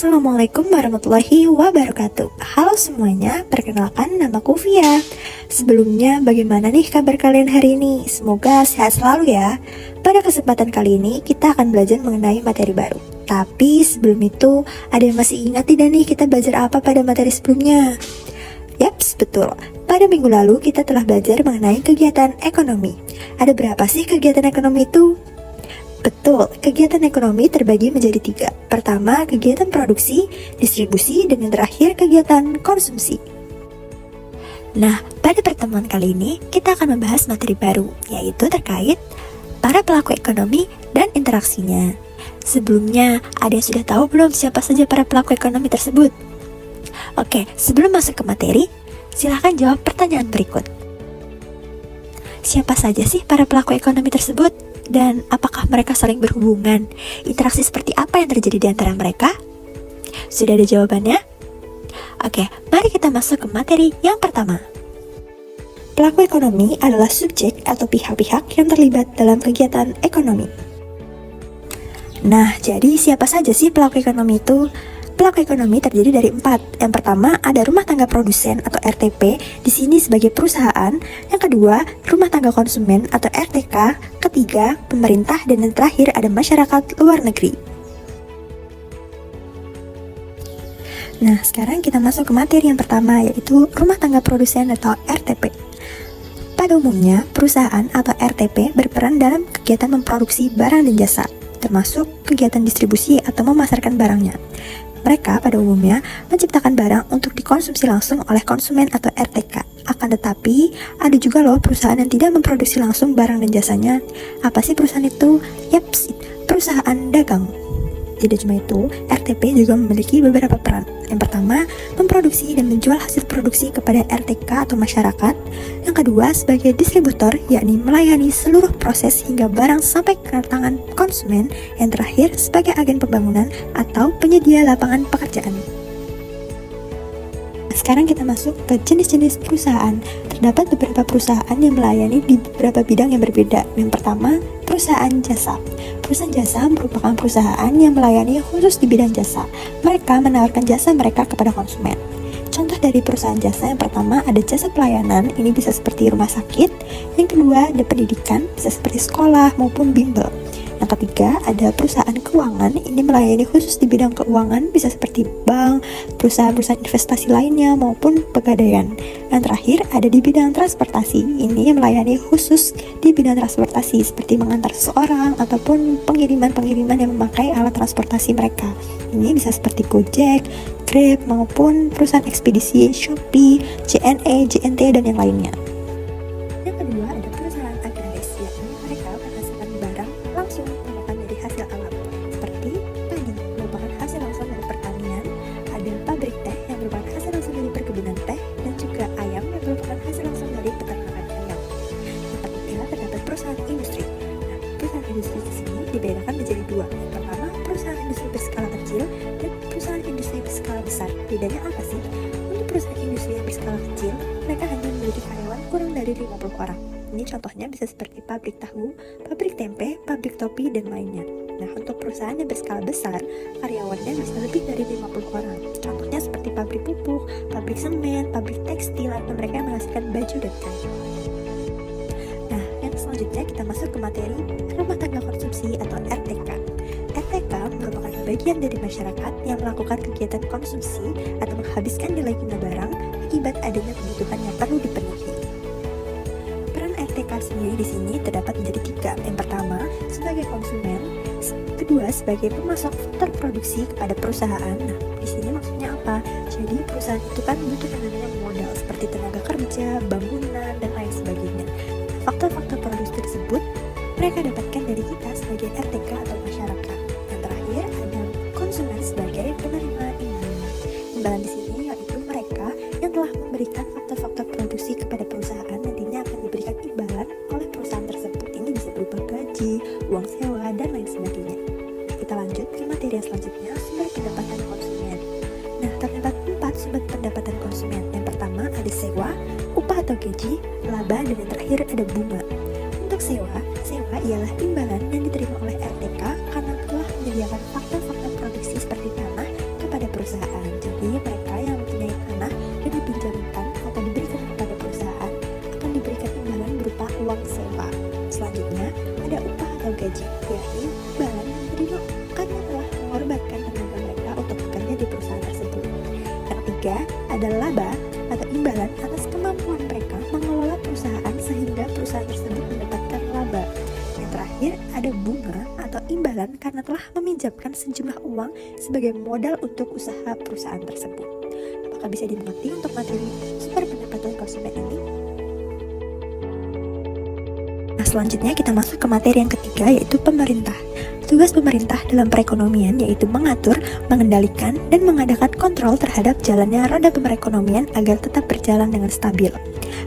Assalamualaikum warahmatullahi wabarakatuh. Halo semuanya, perkenalkan namaku Via. Sebelumnya, bagaimana nih kabar kalian hari ini? Semoga sehat selalu ya. Pada kesempatan kali ini, kita akan belajar mengenai materi baru. Tapi sebelum itu, ada yang masih ingat tidak nih kita belajar apa pada materi sebelumnya? Yaps, betul. Pada minggu lalu, kita telah belajar mengenai kegiatan ekonomi. Ada berapa sih kegiatan ekonomi itu? Betul, kegiatan ekonomi terbagi menjadi 3. Pertama, kegiatan produksi, distribusi, dan yang terakhir kegiatan konsumsi. Nah, pada pertemuan kali ini, kita akan membahas materi baru, yaitu terkait para pelaku ekonomi dan interaksinya. Sebelumnya, ada yang sudah tahu belum siapa saja para pelaku ekonomi tersebut? Oke, sebelum masuk ke materi, silahkan jawab pertanyaan berikut. Siapa saja sih para pelaku ekonomi tersebut? Dan apakah mereka saling berhubungan? Interaksi seperti apa yang terjadi di antara mereka? Sudah ada jawabannya? Oke, mari kita masuk ke materi yang pertama. Pelaku ekonomi adalah subjek atau pihak-pihak yang terlibat dalam kegiatan ekonomi. Nah, jadi siapa saja sih pelaku ekonomi itu? Pelaku ekonomi terdiri dari 4. Yang pertama ada rumah tangga produsen atau RTP, di sini sebagai perusahaan. Yang kedua, rumah tangga konsumen atau RTK. Ketiga, pemerintah, dan yang terakhir ada masyarakat luar negeri. Nah, sekarang kita masuk ke materi yang pertama, yaitu rumah tangga produsen atau RTP. Pada umumnya, perusahaan atau RTP berperan dalam kegiatan memproduksi barang dan jasa, termasuk kegiatan distribusi atau memasarkan barangnya. Mereka pada umumnya menciptakan barang untuk dikonsumsi langsung oleh konsumen atau RTK. Akan tetapi, ada juga loh perusahaan yang tidak memproduksi langsung barang dan jasanya. Apa sih perusahaan itu? Yaps, perusahaan dagang. Tidak cuma itu, RTP juga memiliki beberapa peran. Yang pertama, memproduksi dan menjual hasil produksi kepada RTK atau masyarakat. Yang kedua, sebagai distributor, yakni melayani seluruh proses hingga barang sampai ke tangan konsumen. Yang terakhir, sebagai agen pembangunan atau penyedia lapangan pekerjaan. Sekarang kita masuk ke jenis-jenis perusahaan. Terdapat beberapa perusahaan yang melayani di beberapa bidang yang berbeda. Yang pertama, perusahaan jasa. Perusahaan jasa merupakan perusahaan yang melayani khusus di bidang jasa. Mereka menawarkan jasa mereka kepada konsumen. Contoh dari perusahaan jasa yang pertama ada jasa pelayanan, ini bisa seperti rumah sakit. Yang kedua ada pendidikan, bisa seperti sekolah maupun bimbel. Yang ketiga ada perusahaan keuangan, ini melayani khusus di bidang keuangan, bisa seperti bank, perusahaan-perusahaan investasi lainnya maupun pegadaian. Yang terakhir ada di bidang transportasi, ini melayani khusus di bidang transportasi seperti mengantar seseorang ataupun pengiriman-pengiriman yang memakai alat transportasi mereka. Ini bisa seperti Gojek, Grab maupun perusahaan ekspedisi, Shopee, JNE, JNT dan yang lainnya. Yang kedua ada perusahaan agraris, yakni mereka menghasilkan barang langsung merupakan dari hasil alam, seperti padi merupakan hasil langsung dari pertanian, ada pabrik teh yang merupakan hasil langsung dari perkebunan teh, dan juga ayam yang merupakan hasil langsung dari peternakan ayam. Yang ketiga terdapat perusahaan industri. Nah, perusahaan industri di sini dibedakan menjadi 2. Yang pertama perusahaan industri berskala kecil dan perusahaan industri berskala besar. Bedanya apa sih? Untuk perusahaan industri yang berskala kecil, mereka hanya memiliki karyawan kurang dari 50 orang. Ini contohnya bisa seperti pabrik tahu, pabrik tempe, pabrik topi, dan lainnya. Nah, untuk perusahaan yang berskala besar, karyawannya bisa lebih dari 50 orang. Contohnya seperti pabrik pupuk, pabrik semen, pabrik tekstil, atau mereka yang menghasilkan baju dan kain. Nah, yang selanjutnya kita masuk ke materi rumah tangga konsumsi atau RTK. RTK merupakan bagian dari masyarakat yang melakukan kegiatan konsumsi atau menghabiskan nilai guna barang akibat adanya kebutuhan yang perlu dipenuhi. Peran RTK sendiri di sini terdapat menjadi 3. Yang pertama, sebagai konsumen. Kedua, sebagai pemasok faktor produksi kepada perusahaan. Nah, di sini maksudnya apa? Jadi, perusahaan itu kan butuh yang namanya modal seperti tenaga kerja, bangunan, dan lain sebagainya. Faktor-faktor produksi tersebut mereka dapatkan dari kita sebagai RTK atau masyarakat. Yang terakhir ada konsumen sebagai penerima imbalan. Imbalan di sini yaitu mereka yang telah memberikan faktor-faktor produksi kepada perusahaan, nantinya akan diberikan imbalan oleh perusahaan tersebut. Ini bisa berupa gaji, uang sewa, dan lain sebagainya. Kita lanjut ke materi yang selanjutnya, sumber pendapatan konsumen. Nah, terdapat 4 sumber pendapatan konsumen. Yang pertama ada sewa, upah atau gaji, laba, dan yang terakhir ada bunga. Untuk sewa ialah imbalan yang diterima oleh RTK karena telah menyediakan faktor-faktor produksi seperti tanah kepada ketiga ada laba atau imbalan atas kemampuan mereka mengelola perusahaan sehingga perusahaan tersebut mendapatkan laba. Yang terakhir ada bunga atau imbalan karena telah meminjamkan sejumlah uang sebagai modal untuk usaha perusahaan tersebut. Apakah bisa dimengerti untuk materi sumber pendapatan konsumen ini? Nah, selanjutnya kita masuk ke materi yang ketiga, yaitu pemerintah. Tugas pemerintah dalam perekonomian yaitu mengatur, mengendalikan, dan mengadakan kontrol terhadap jalannya roda perekonomian agar tetap berjalan dengan stabil.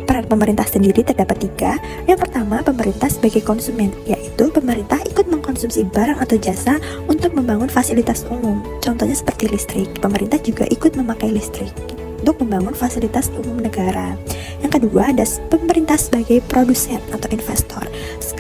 Peran pemerintah sendiri terdapat 3. Yang pertama, pemerintah sebagai konsumen, yaitu pemerintah ikut mengkonsumsi barang atau jasa untuk membangun fasilitas umum. Contohnya seperti listrik, pemerintah juga ikut memakai listrik untuk membangun fasilitas umum negara. Yang kedua, ada pemerintah sebagai produsen atau investor.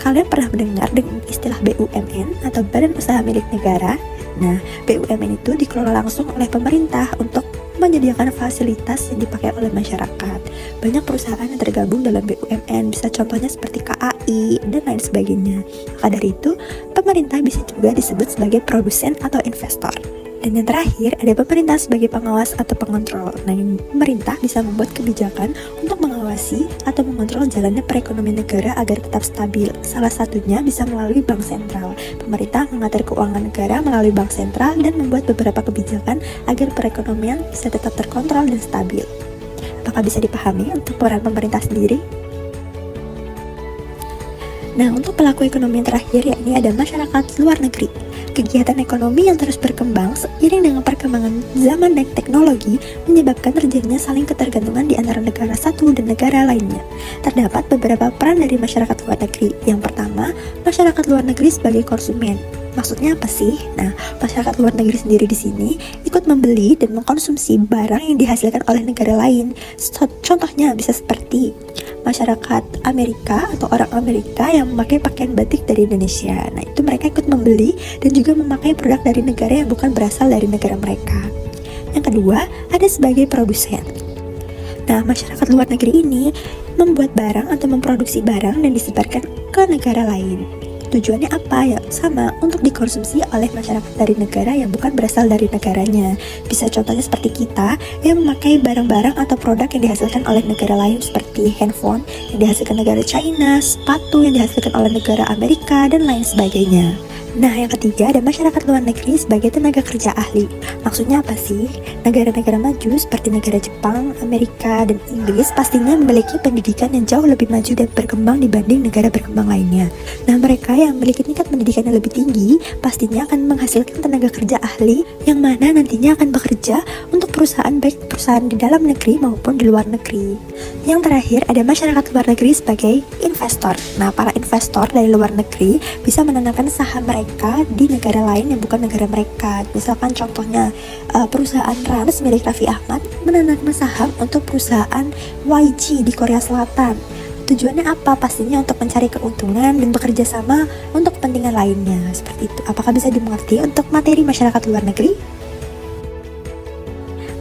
Kalian pernah mendengar dengan istilah BUMN atau Badan Usaha Milik Negara? Nah, BUMN itu dikelola langsung oleh pemerintah untuk menyediakan fasilitas yang dipakai oleh masyarakat. Banyak perusahaan yang tergabung dalam BUMN, bisa contohnya seperti KAI dan lain sebagainya. Maka dari itu, pemerintah bisa juga disebut sebagai produsen atau investor. Dan yang terakhir, ada pemerintah sebagai pengawas atau pengontrol. Nah, pemerintah bisa membuat kebijakan untuk mengawasi atau mengontrol jalannya perekonomian negara agar tetap stabil. Salah satunya bisa melalui bank sentral. Pemerintah mengatur keuangan negara melalui bank sentral dan membuat beberapa kebijakan agar perekonomian bisa tetap terkontrol dan stabil. Apakah bisa dipahami untuk peran pemerintah sendiri? Nah, untuk pelaku ekonomi yang terakhir, yakni ada masyarakat luar negeri. Kegiatan ekonomi yang terus berkembang seiring dengan perkembangan zaman dan teknologi menyebabkan terjadinya saling ketergantungan di antara negara satu dan negara lainnya. Terdapat beberapa peran dari masyarakat luar negeri. Yang pertama, masyarakat luar negeri sebagai konsumen. Maksudnya apa sih? Nah, masyarakat luar negeri sendiri di sini ikut membeli dan mengkonsumsi barang yang dihasilkan oleh negara lain. Contohnya bisa seperti masyarakat Amerika atau orang Amerika yang memakai pakaian batik dari Indonesia. Nah, itu mereka ikut membeli dan juga memakai produk dari negara yang bukan berasal dari negara mereka. Yang kedua, ada sebagai produsen. Nah, masyarakat luar negeri ini membuat barang atau memproduksi barang dan disebarkan ke negara lain. Tujuannya apa? Ya sama, untuk dikonsumsi oleh masyarakat dari negara yang bukan berasal dari negaranya. Bisa contohnya seperti kita yang memakai barang-barang atau produk yang dihasilkan oleh negara lain seperti handphone yang dihasilkan negara China, sepatu yang dihasilkan oleh negara Amerika, dan lain sebagainya. Nah, yang ketiga ada masyarakat luar negeri sebagai tenaga kerja ahli. Maksudnya apa sih? Negara-negara maju seperti negara Jepang, Amerika, dan Inggris pastinya memiliki pendidikan yang jauh lebih maju dan berkembang dibanding negara berkembang lainnya. Nah, mereka yang memiliki tingkat pendidikan yang lebih tinggi pastinya akan menghasilkan tenaga kerja ahli yang mana nantinya akan bekerja untuk perusahaan, baik perusahaan di dalam negeri maupun di luar negeri. Yang terakhir ada masyarakat luar negeri sebagai investor. Nah, para investor dari luar negeri bisa menanamkan saham mereka di negara lain yang bukan negara mereka. Misalkan contohnya perusahaan Rans milik Raffi Ahmad menanamkan saham untuk perusahaan YG di Korea Selatan. Tujuannya apa? Pastinya untuk mencari keuntungan dan bekerja sama untuk kepentingan lainnya. Seperti itu. Apakah bisa dimengerti untuk materi masyarakat luar negeri?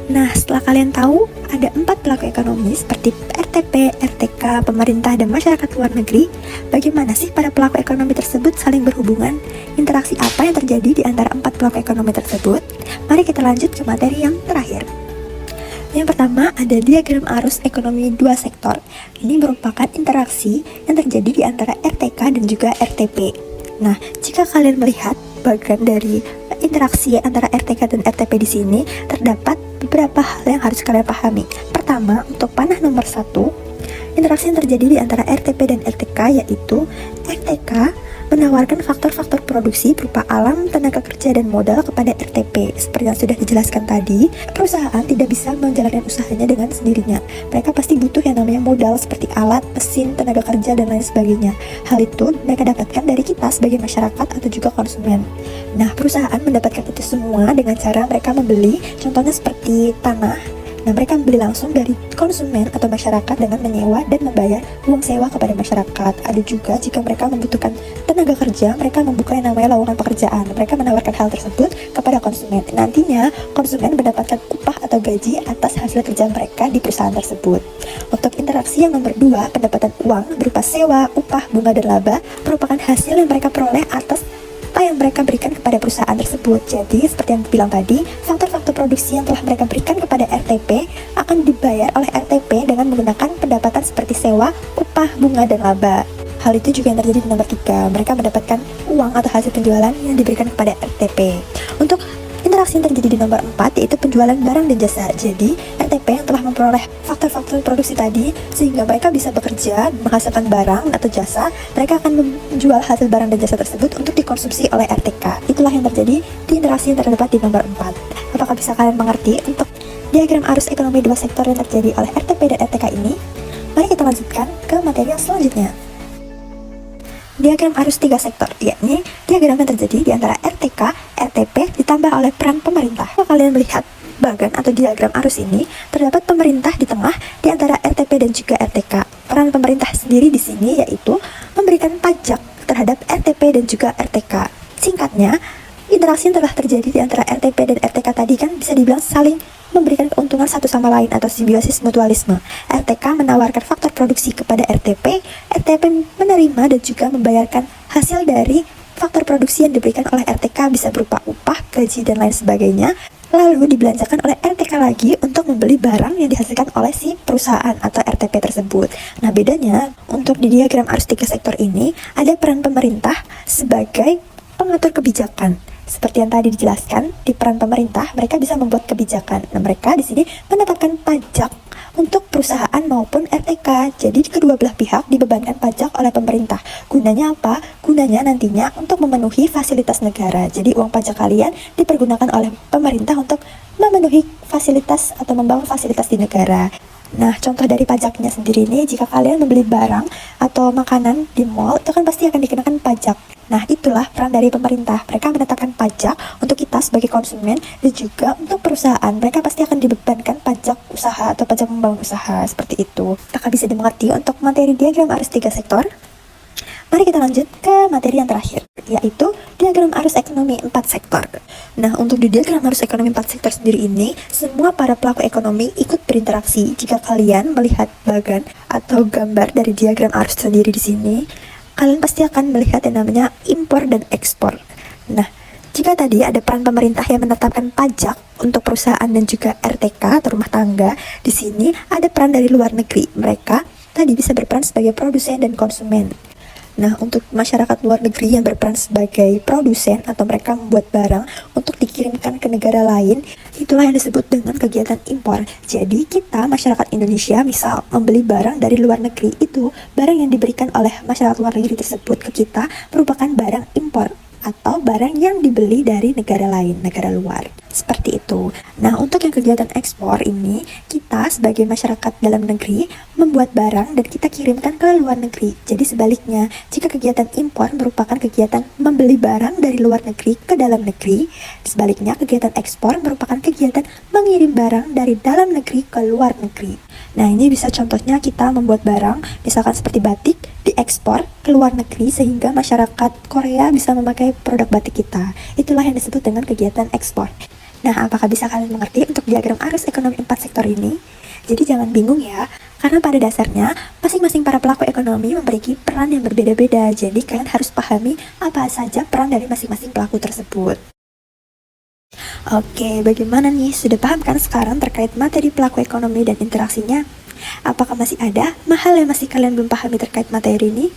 Nah, setelah kalian tahu ada 4 pelaku ekonomi seperti RTP, RTK, pemerintah, dan masyarakat luar negeri, bagaimana sih para pelaku ekonomi tersebut saling berhubungan? Interaksi apa yang terjadi di antara 4 pelaku ekonomi tersebut? Mari kita lanjut ke materi yang terakhir. Yang pertama ada diagram arus ekonomi 2 sektor. Ini merupakan interaksi yang terjadi di antara RTK dan juga RTP. Nah, jika kalian melihat bagian dari interaksi antara RTK dan RTP di sini, terdapat beberapa hal yang harus kalian pahami. Pertama, untuk panah nomor 1, interaksi yang terjadi di antara RTP dan RTK yaitu RTK menawarkan faktor-faktor produksi berupa alam, tenaga kerja, dan modal kepada RTP. Seperti yang sudah dijelaskan tadi, perusahaan tidak bisa menjalankan usahanya dengan sendirinya. Mereka pasti butuh yang namanya modal seperti alat, mesin, tenaga kerja, dan lain sebagainya. Hal itu mereka dapatkan dari kita sebagai masyarakat atau juga konsumen. Nah, perusahaan mendapatkan itu semua dengan cara mereka membeli, contohnya seperti tanah. Nah, mereka membeli langsung dari konsumen atau masyarakat dengan menyewa dan membayar uang sewa kepada masyarakat. Ada juga jika mereka membutuhkan tenaga kerja, mereka membuka yang namanya lowongan pekerjaan. Mereka menawarkan hal tersebut kepada konsumen. Nantinya, konsumen mendapatkan upah atau gaji atas hasil kerja mereka di perusahaan tersebut. Untuk interaksi yang nomor 2, pendapatan uang berupa sewa, upah, bunga, dan laba merupakan hasil yang mereka peroleh atas apa yang yang mereka berikan kepada perusahaan tersebut. Jadi seperti yang bilang tadi, faktor-faktor produksi yang telah mereka berikan kepada RTP akan dibayar oleh RTP dengan menggunakan pendapatan seperti sewa, upah, bunga, dan laba. Hal itu juga yang terjadi di nomor 3. Mereka mendapatkan uang atau hasil penjualan yang diberikan kepada RTP. Untuk interaksi yang terjadi di nomor 4 yaitu penjualan barang dan jasa. Jadi RTP yang telah memperoleh faktor-faktor produksi tadi sehingga mereka bisa bekerja menghasilkan barang atau jasa, mereka akan menjual hasil barang dan jasa tersebut untuk dikonsumsi oleh RTK. Itulah yang terjadi di interaksi yang terdapat di nomor 4. Apakah bisa kalian mengerti untuk diagram arus ekonomi dua sektor yang terjadi oleh RTP dan RTK ini? Mari kita lanjutkan ke materi yang selanjutnya. Diagram arus tiga sektor, yakni diagram yang terjadi di antara RTK, RTP ditambah oleh peran pemerintah. Kalau kalian melihat bagan atau diagram arus ini, terdapat pemerintah di tengah di antara RTP dan juga RTK. Peran pemerintah sendiri di sini yaitu memberikan pajak terhadap RTP dan juga RTK. Singkatnya, interaksi yang telah terjadi di antara RTP dan RTK tadi kan bisa dibilang saling memberikan keuntungan satu sama lain atau simbiosis mutualisme. RTK menawarkan faktor produksi kepada RTP, RTP menerima dan juga membayarkan hasil dari faktor produksi yang diberikan oleh RTK bisa berupa upah, gaji, dan lain sebagainya, lalu dibelanjakan oleh RTK lagi untuk membeli barang yang dihasilkan oleh si perusahaan atau RTP tersebut. Nah, bedanya untuk di diagram arus tiga sektor ini ada peran pemerintah sebagai pengatur kebijakan. Seperti yang tadi dijelaskan, di peran pemerintah mereka bisa membuat kebijakan. Nah, mereka di sini menetapkan pajak untuk perusahaan maupun RTK. Jadi kedua belah pihak dibebankan pajak oleh pemerintah. Gunanya apa? Gunanya nantinya untuk memenuhi fasilitas negara. Jadi uang pajak kalian dipergunakan oleh pemerintah untuk memenuhi fasilitas atau membangun fasilitas di negara. Nah, contoh dari pajaknya sendiri ini, jika kalian membeli barang atau makanan di mall, itu kan pasti akan dikenakan pajak. Nah, itulah peran dari pemerintah. Mereka menetapkan pajak untuk kita sebagai konsumen dan juga untuk perusahaan. Mereka pasti akan dibebankan pajak usaha atau pajak membangun usaha, seperti itu. Apakah bisa dimengerti untuk materi diagram arus tiga sektor? Mari kita lanjut ke materi yang terakhir, yaitu diagram arus ekonomi 4 sektor. Nah, untuk di diagram arus ekonomi 4 sektor sendiri ini, semua para pelaku ekonomi ikut berinteraksi. Jika kalian melihat bagan atau gambar dari diagram arus sendiri di sini, kalian pasti akan melihat yang namanya impor dan ekspor. Nah, jika tadi ada peran pemerintah yang menetapkan pajak untuk perusahaan dan juga RTK atau rumah tangga, di sini ada peran dari luar negeri. Mereka tadi bisa berperan sebagai produsen dan konsumen. Nah, untuk masyarakat luar negeri yang berperan sebagai produsen atau mereka membuat barang untuk dikirimkan ke negara lain, itulah yang disebut dengan kegiatan impor. Jadi kita masyarakat Indonesia misal membeli barang dari luar negeri, itu barang yang diberikan oleh masyarakat luar negeri tersebut ke kita merupakan barang impor atau barang yang dibeli dari negara lain, negara luar. Seperti itu. Nah, untuk yang kegiatan ekspor ini, kita sebagai masyarakat dalam negeri membuat barang dan kita kirimkan ke luar negeri. Jadi sebaliknya, jika kegiatan impor merupakan kegiatan membeli barang dari luar negeri ke dalam negeri, sebaliknya kegiatan ekspor merupakan kegiatan mengirim barang dari dalam negeri ke luar negeri. Nah, ini bisa contohnya kita membuat barang, misalkan seperti batik, diekspor ke luar negeri sehingga masyarakat Korea bisa memakai produk batik kita. Itulah yang disebut dengan kegiatan ekspor. Nah, apakah bisa kalian mengerti untuk diagram arus ekonomi 4 sektor ini? Jadi jangan bingung ya, karena pada dasarnya masing-masing para pelaku ekonomi memiliki peran yang berbeda-beda. Jadi kalian harus pahami apa saja peran dari masing-masing pelaku tersebut. Oke, bagaimana nih? Sudah paham kan sekarang terkait materi pelaku ekonomi dan interaksinya? Apakah masih ada hal yang masih kalian belum pahami terkait materi ini?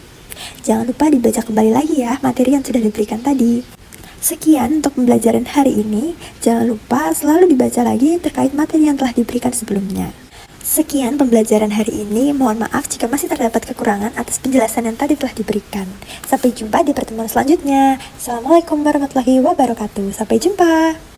Jangan lupa dibaca kembali lagi ya materi yang sudah diberikan tadi. Sekian untuk pembelajaran hari ini. Jangan lupa selalu dibaca lagi terkait materi yang telah diberikan sebelumnya. Sekian pembelajaran hari ini. Mohon maaf jika masih terdapat kekurangan atas penjelasan yang tadi telah diberikan. Sampai jumpa di pertemuan selanjutnya. Assalamualaikum warahmatullahi wabarakatuh. Sampai jumpa.